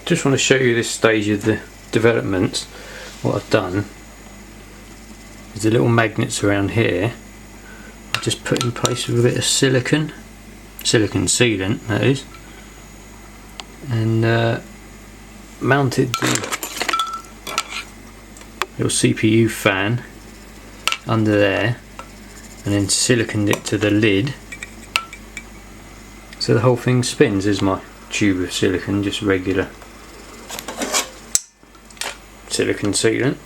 Just want to show you this stage of the developments. What I've done is the little magnets around here I've just put in place with a bit of silicon sealant, that is, and mounted the little CPU fan under there, and then siliconed it to the lid so the whole thing spins. Is my tube of silicon, just regular silicon sealant.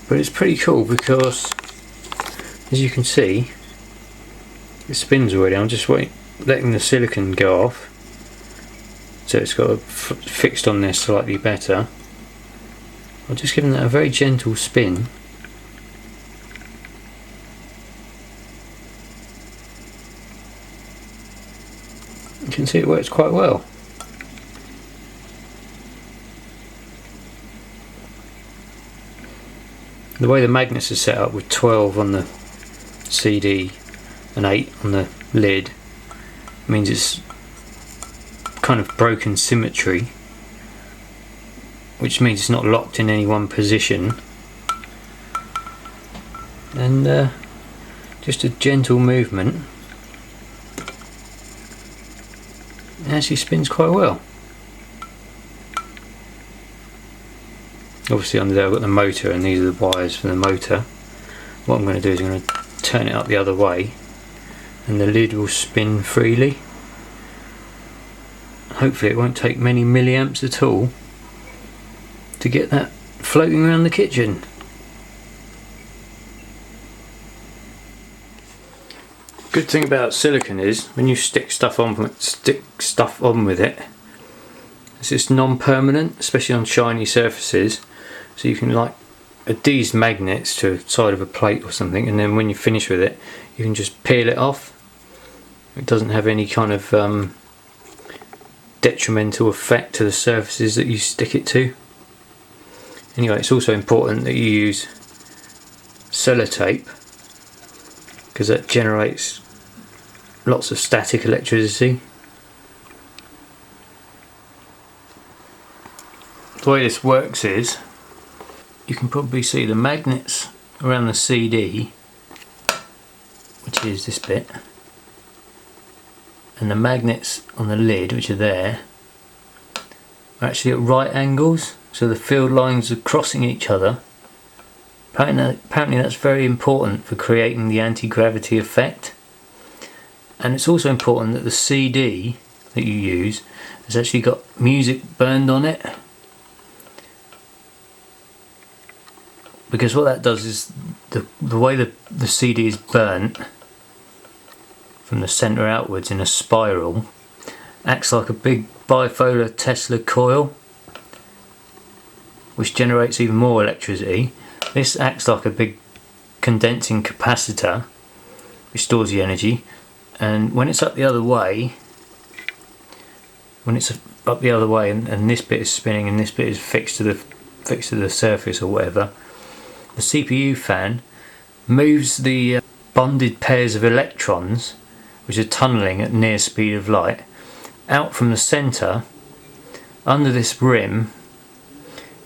But it's pretty cool because, as you can see, it spins already. I'm just letting the silicon go off, so it's got fixed on there slightly better. I'm just giving that a very gentle spin. You can see it works quite well. The way the magnets are set up with 12 on the CD and 8 on the lid means it's kind of broken symmetry, which means it's not locked in any one position, and just a gentle movement. It actually spins quite well. Obviously under there I've got the motor, and these are the wires for the motor. What I'm going to do is I'm going to turn it up the other way, and the lid will spin freely. Hopefully it won't take many milliamps at all to get that floating around the kitchen. Good thing about silicon is when you stick stuff on with it, it's just non-permanent, especially on shiny surfaces. So you can like adhese magnets to the side of a plate or something, and then when you finish with it, you can just peel it off. It doesn't have any kind of detrimental effect to the surfaces that you stick it to. Anyway, it's also important that you use sellotape, because that generates lots of static electricity. The way this works is, you can probably see the magnets around the CD, which is this bit, and the magnets on the lid, which are there, are actually at right angles, so the field lines are crossing each other. Apparently that's very important for creating the anti-gravity effect. And it's also important that the CD that you use has actually got music burned on it, because what that does is the way the CD is burnt from the centre outwards in a spiral acts like a big bipolar Tesla coil, which generates even more electricity. This acts like a big condensing capacitor which stores the energy, and when it's up the other way, and this bit is spinning and this bit is fixed to the surface or whatever, the CPU fan moves the bonded pairs of electrons, which are tunnelling at near speed of light, out from the centre under this rim,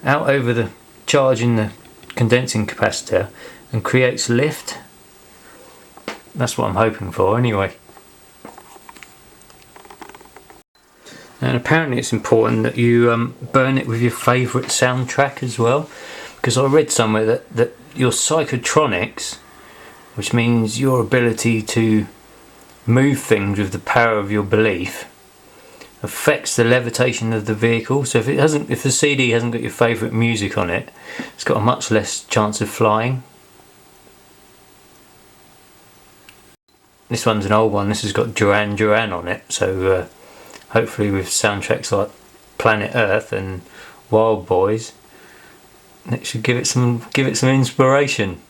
out over the charge in the condensing capacitor, and creates lift. That's what I'm hoping for anyway. And apparently it's important that you burn it with your favourite soundtrack as well, because I read somewhere that your psychotronics, which means your ability to move things with the power of your belief, affects the levitation of the vehicle. So if the CD hasn't got your favourite music on it, it's got a much less chance of flying. This one's an old one. This has got Duran Duran on it, so hopefully with soundtracks like Planet Earth and Wild Boys, it should give it some inspiration.